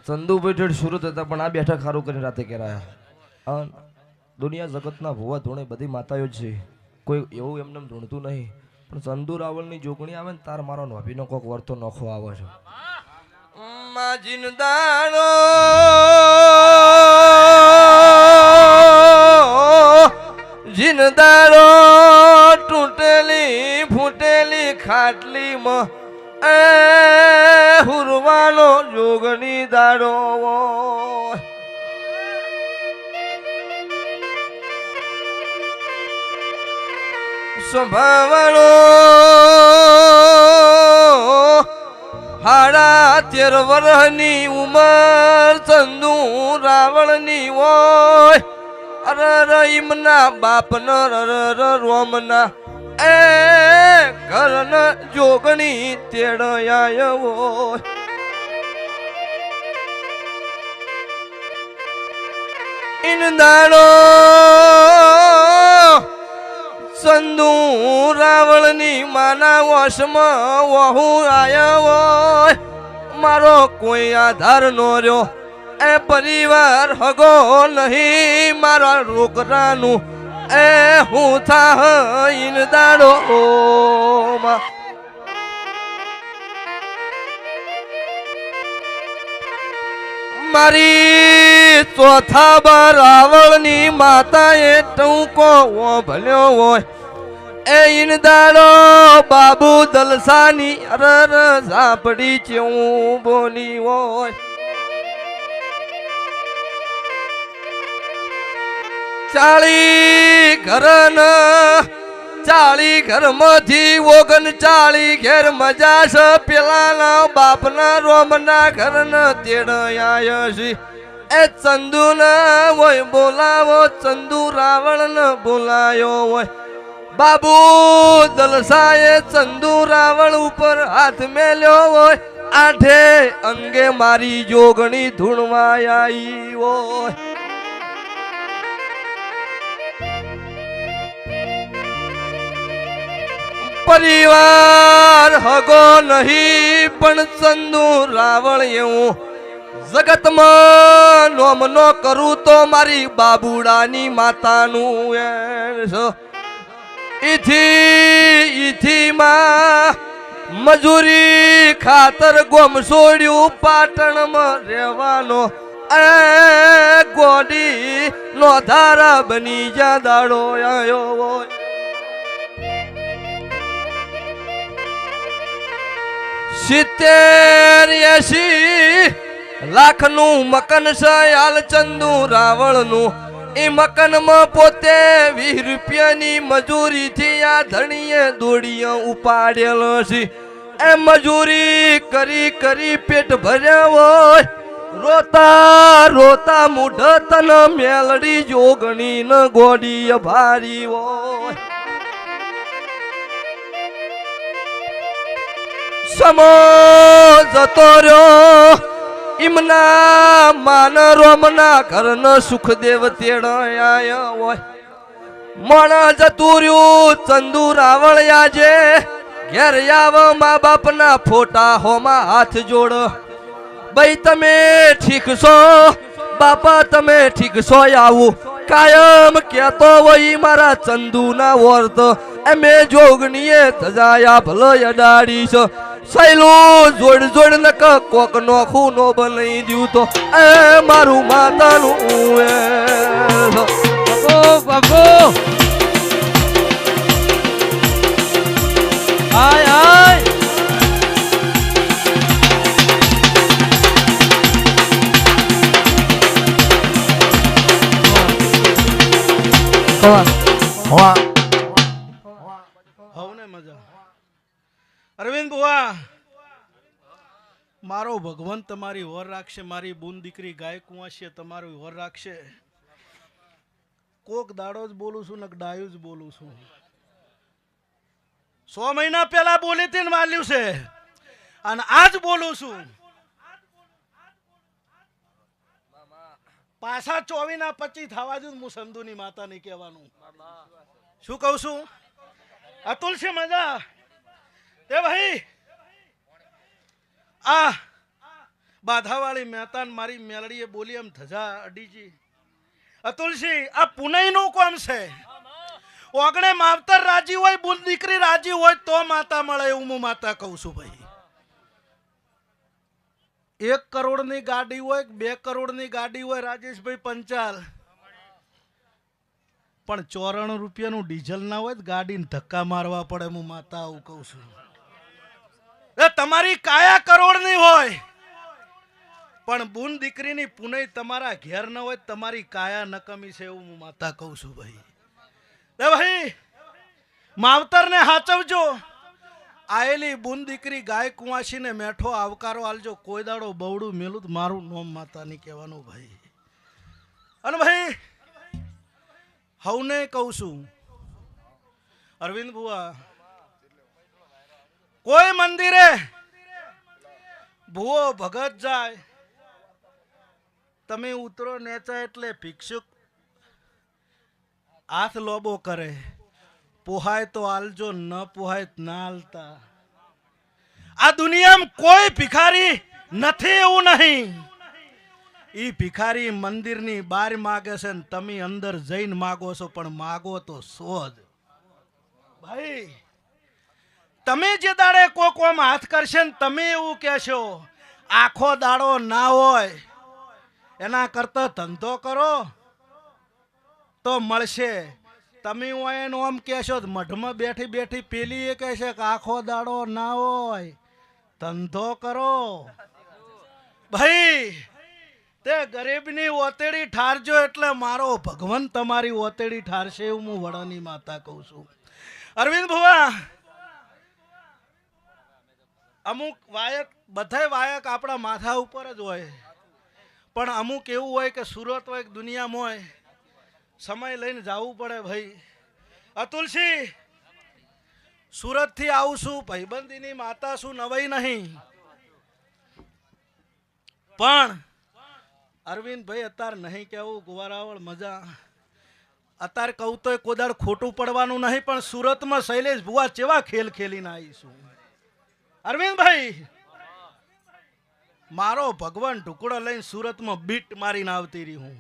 ચંદુભાઈ ઠેઠ સુરત હતા પણ આ બેઠા ખારું કરીને રાતે કરાયા. દુનિયા જગતના ભુવા ધૂણે બધી માતાઓ જ છે, કોઈ એવું એમને ધૂણતું નહીં. પણ ચંદુ રાવળની જોગણી આવે ને તાર મારો નોભીનો કોક વર્તો નોખો આવે છે. જિંદાનો જિંદારો તૂટેલી ફૂટેલી ખાટલીમાં હુરવાનો જોગની દાડો સ્વભાવનો હાડા 13 વર્ષની ઉંમર ચંદુ રાવણની હોય. અરર ઈમના બાપના રોમના ઘરન જોગણી તેડયાયો. ઇનદાણો ચંદુ રાવણની માના વશમાં વહુ આયા હોય. મારો કોઈ આધાર નો રહ્યો, એ પરિવાર હગો નહીં. મારા રોકરાનું હું થા ઇનદાણો મારી ચોથા બાર રાવણની માતાએ ટૂંકો ભલ્યો હોય. એ ઇનદાણો બાબુ દલસાની અરર ઝાપડી ચેવું બોલી હોય. ચાળી ઘરમાંથી 39 ઘેર મજા છે. પેલાના બાપના રોમના ઘરના તેડયા છે. એ ચંદુ ના હોય બોલાવો, ચંદુ રાવણ ને બોલાયો હોય. બાબુ દલસાએ ચંદુ રાવણ ઉપર હાથ મેલ્યો હોય. આઠે અંગે મારી જોગણી ધૂણવા આવી હોય. પરિવાર હગો નહીં પણ ચંદુ રાવણ એવું જગતમાં નોમ નો કરું તો મારી બાબુડાની માતાનું ઈથી માં મજૂરી ખાતર ગોમ છોડ્યું પાટણમાં રહેવાનો. ગોડી નો ધારા બની જા દાડો આયો હોય. સિત્તેર 80 લાખનું મકન છે હાલ ચંદુ રાવણનું. એ મકનમાં પોતે 20 રૂપિયાની મજૂરીથી આ ધણીએ દોડીએ ઉપાડેલો છે. એ મજૂરી કરી કરી પેટ ભર્યા હોય. રોતા રોતા મૂઢ તન મેલડી જોગણી ન ગોડી ભારી હોય. સમો જતો રહ્યો ઇમના માન રોમના ઘરનો સુખદેવ તેડયા હોય. મણ જતું રહ્યું ચંદુ રાવણ આજે ઘેર આવ મા બાપના ફોટા હોમાં હાથ જોડ. ભાઈ તમે ઠીક છો બાપા, તમે ઠીક છો? આવું કાયમ કેતો હોય મારા ચંદુ ના વર્ત. એમે જોગણીએ તજાયા ભલો અડાડી છે. સૈલું જોડ જોડ નક કોક નોખું નો બનાવી દ્યું તો એ મારું માતાનું બાપો. આય આય અરવિંદ બુઆ, મારો ભગવાન તમારી વર રાખશે. મારી બૂન દીકરી ગાય કુંવાશી તમારી વર રાખશે. કોક દાડો જ બોલું છું ને ડાયું જ બોલું છું. 100 મહિના પહેલા બોલી હતી ને વાલ્યું છે અને આજ બોલું છું. પાછા 24 ના 25 થવા જ હું સંધુની માતા નહીં કહેવાનું. શું કહું છું? અતુલ છે મજા એ ભાઈ. આ બાધાવાળી મહેતાન મારી મેલડીએ બોલી એમ ધજા અડીજી. અતુલસી આ પુનઈનું કોમ છે. ઓગણે માવતર રાજી હોય, બુન દીકરી રાજી હોય તો માતા મળે એવું હું માતા કહું છું ભાઈ. 1 કરોડની ગાડી હોય, 2 કરોડની ગાડી હોય રાજેશભાઈ પંચાલ, પણ 94 રૂપિયાનું ડીઝલ ના હોય ગાડીને ધક્કા મારવા પડે. હું માતા આવું કહું છું. એ તમારી કાયા કરોડની હોય પણ બુન દીકરીની પુનઈ તમારા ઘેર ન હોય, તમારી કાયા નકમી છે એવું હું માતા કહું છું ભાઈ. એ ભાઈ માવતરને હાચવજો. આયેલી બુન દીકરી ગાય કુંવાસીને મેઠો આવકારો આલજો. કોઈ દાડો બવડું મેલું તો મારું નોમ માતા નહીં કહેવાનું ભાઈ. અને ભાઈ હવને કહું છું, અરવિંદ બુઆ, કોઈ મંદિરે ભૂવો ભગત જાય, તમે ઉતરો નેચા એટલે ભિક્ષુક હાથ લોબો કરે. પોહાય તો આલજો, ન પોહાય તો ના આલતા. આ દુનિયામાં કોઈ ભિખારી નથી એવું નહીં. ઈ ભિખારી મંદિરની બહાર માગે છે ને તમે અંદર જઈને માગો છો, પણ માગો તો સો જ ભાઈ. તમે જે દાડે કોઈ કોમ હાથ કરશે ને તમે એવું કહેશો આખો દાડો ના હોય, એના કરતા ધંધો કરો તો મળશે. તમે એનું આમ કહેશો મઢમાં બેઠી બેઠી પેલી એ કહેશે કે આખો દાડો ના હોય, ધંધો કરો ભાઈ. તે ગરીબની ઓતેડી ઠારજો એટલે મારો ભગવાન તમારી ઓતેડી ઠારશે એવું હું વડાની માતા કહું છું. અરવિંદ ભુવા, અમુક વાયક, બધાય વાયક આપણા માથા ઉપર જ હોય, પણ અમુક એવું હોય કે સુરત હોય, દુનિયામાં હોય, સમય લઈને જવું પડે ભાઈ. અતુલસી, સુરતથી આવું છું, ભાઈબંધીની માતા શું નવાઈ નહીં, પણ અરવિંદ ભાઈ અત્યારે નહીં કેવું ગુવારાવળ મજા. અત્યારે કહું તો કોદાળ ખોટું પડવાનું નહીં, પણ સુરતમાં શૈલેષ ભુવા ચેવા ખેલ ખેલીને આવીશું. અરવિંદભાઈ, મારો ભગવાન ઢુકડો લઈને સુરતમાં બીટ મારીને આવતી રહી હું,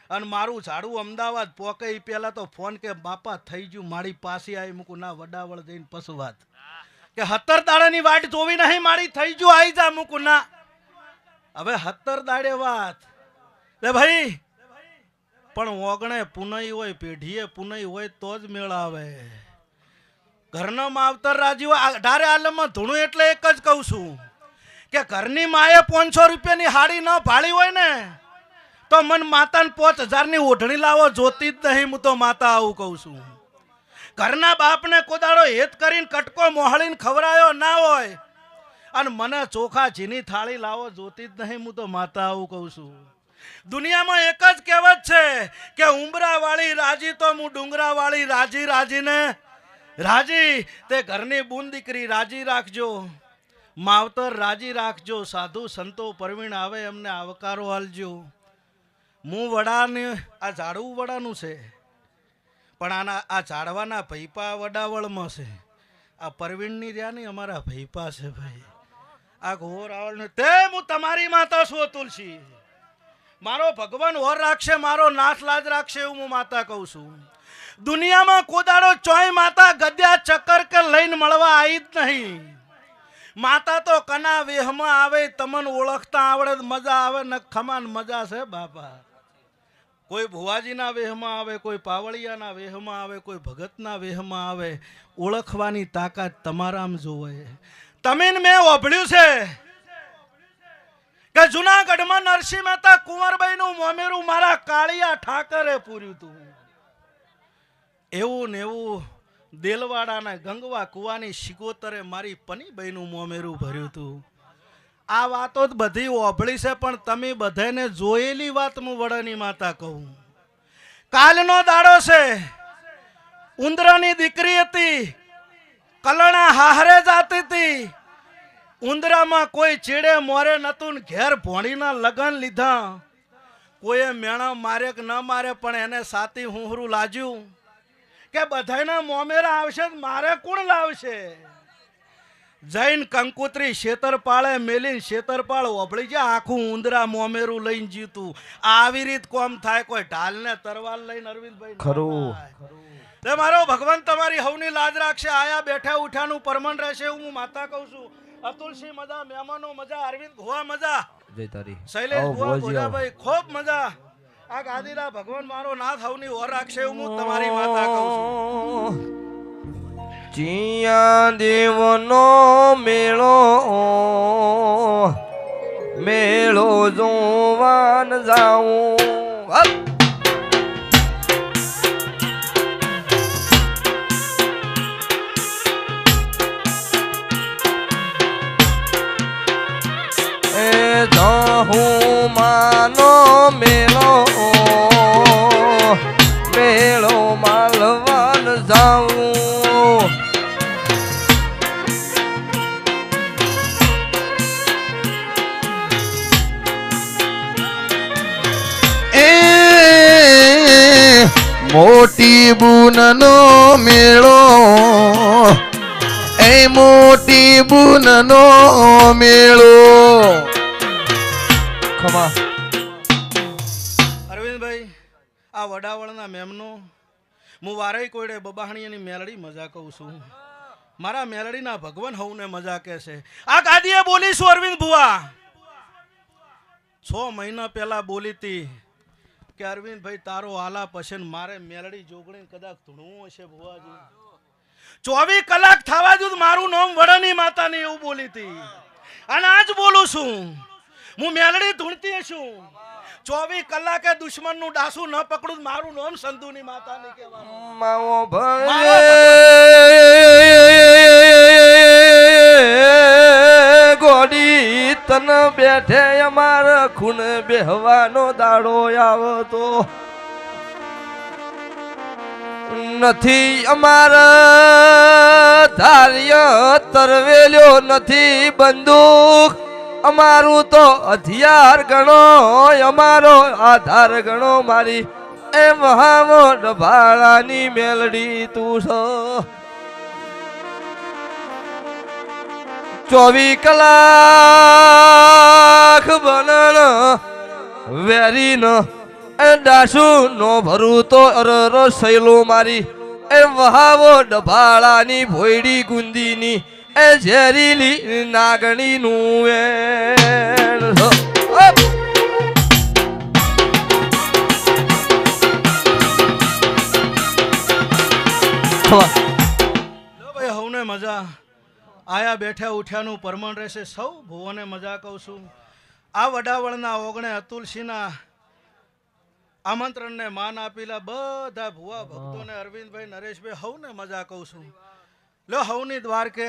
અને મારું ઝાડું અમદાવાદ પોકે એ પહેલા તો ફોન કે બાપા થઈ ગયું, મારી પાસે આવી મૂકું ના વડાવળ જઈને પશુ વાત કે 17 દાડાની વાટ જોવી નહીં, મારી થઈ ગયું આવી જા મૂકું ના. હવે 17 દાડે વાત લે ભાઈ, પણ ઓગણે પુનઈ હોય, પેઢીએ પુનઈ હોય તો જ મેળ આવે. ઘરનો માવતર રાજી હોય. 18 આલમમાં ધૂણું એટલે એક જ કહું છું કે ઘરની માએ 500 રૂપિયાની હાડી ન ભાળી હોય ને તો મન માતાને 5000ની ઓઢણી લાવો જોતી જ નહીં. હું તો માતા આવું કહું છું. ઘરના બાપને કોદાળો હેત કરીને કટકો મોહળીને ખવરાયો ના હોય અને મને ચોખા ઝીની થાળી લાવો જોતી જ નહીં. હું તો માતા આવું કહું છું. દુનિયામાં એક જ કહેવત છે કે ઉંબરા વાળી રાજી તો હું ડુંગરા વાળી રાજી રાજીને રાજી. તે ઘરની બુન દીકરી રાજી રાખજો, માવતર રાજી રાખજો, સાધુ સંતો પરવીણ આવે એમને આવકારો આલજો. હું વડાને આ ઝાડવું વડાનું છે, પણ આના આ ઝાડવાના ભૈપા વડાવળમાં છે. આ પરવીણની રહ્યા નહીં, અમારા ભૈપા છે ભાઈ. આ ઘોર આવળ તે હું તમારી માતા છું તુલસી. મારો ભગવાન ઓર રાખશે, મારો નાથ લાજ રાખશે એવું હું માતા કહું છું. દુનિયામાં કોદાડો ચોય માતા ગદ્યા ચક્કર કે લઈને મળવા આવી જ નહીં. માતા તો કના વેહમાં આવે, તમને ઓળખતા આવડે મજા આવે ને ખમાન મજા છે બાપા. કોઈ ભુવાજીના વેહમાં આવે, કોઈ પાવળિયાના વેહમાં આવે, કોઈ ભગતના વેહમાં આવે, ઓળખવાની તાકાત તમારામાં જોવે. તમે મેં ઓભળ્યું છે કે જુનાગઢમાં નરસિંહ મહેતા કુંવરબાઈનું મોમેરું મારા કાળિયા ઠાકરે પૂર્યું હતું. એવું ને એવું દેલવાડાના ગંગવા કુવાની શિકોતરે મારી પનીબાઈનું મોમેરું ભર્યું હતું. આ વાતો જ બધી ઓભળી છે, પણ તમે બધાને જોયેલી વાત હું વડાની માતા કહું. કાલનો દાડો છે, ઉંદરાની દીકરી હતી, કલણા હાહરે જાતી હતી. ઉંદરામાં કોઈ ચીડે મોરે નતું, ઘેર ભોણીના લગન લીધા. કોઈએ મેણા મારે કે ન મારે, પણ એને સાતી હુંહરું લાજ્યું કે બધાના મોમેરા આવશે, મારે કોણ લાવશે? જૈન કંકુત્રી શેતરપાળે મેલીન શેતરપાળ ઓભળી જાય આખું ઉંદરા મોમેરું લઈને જીતું આવી રીત કોમ થાય કોઈ ઢાલને તરવાર લઈને અરવિંદભાઈ ન ખરું. થાય. તે મારો ભગવાન તમારી હવની લાજ રાખશે આયા બેઠા ઉઠાનું પરમણ રહેશે હું માતા કહું છું. અતુલસિંહ મજા મહેમાનો મજા અરવિંદ ભુવા મજા જય તારી શૈલેષ આવો ભુવા ભુવાજી, આવો. ભોજાભાઈ ખૂબ મજા આ ગાદીના ભગવાન મારો નાથ હવની ઓર રાખશે હું તમારી માતા કહું છું. ચિયા દેવનો મેળો મેળો જોવાન જાઉં. હપ! એ જાહું માનો મેળો મેળો માલવાન જાઉં. મોટી બુનનો મેળો એ મોટી બુનનો મેળો. ખમા અરવિંદભાઈ આ વડાવળના મેમનો હું વારે કોઈડે બબાહણીની મેલડી મજા કહું છું. મારા મેલડીના ભગવાન હવને મજા કહે છે. આ ગાદીએ બોલીશું અરવિંદ ભુવા 6 મહિના પહેલા બોલી હતી કે અરવિંદભાઈ તારો આલા પસંદ મારે મેલડી જોગણી કદાચ ધૂણવું હશે ભુવાજી 24 કલાક થવા દઉં મારું નામ વડાની માતાની એવું બોલી હતી અને આજ બોલું છું હું મેલડી ધૂણતી હશું 24 કલાકે દુશ્મનનું ડાસુ ન પકડું મારું નામ સંધુની માતાની કહેવાનું. માવો માવો ભલે ગોડી તન બેઠે અમાર ખૂન બેહવાનો દાડો આવતો નથી. અમારા ધાર્ય તરવેલ્યો નથી બંદૂક અમારું તો હથિયાર ગણો અમારો આધાર ગણો મારી એ મહામો ડભાળાની મેલડી તું છો. 24 કલાક બનન વેરીન એ ડાસુ નો ભરું તો અરર સૈલો મારી એ વહાવો ડભાળાની ભોયડી ગુંદીની એ ઝેરીલી નાગણીનું વેણ છો. અપ! ખવા. લો ભાઈ હવને મજા આયા બેઠા ઉઠ્યાનું પરમણ રહેશે સૌ ભુવોને મજા કહું છું. આ વડાવળના ઓગણે અતુલસિંહના આમંત્રણને માન આપેલા બધા ભુવા ભક્તોને અરવિંદભાઈ નરેશભાઈ હવને મજા કહું છું. લો હવની દ્વારકે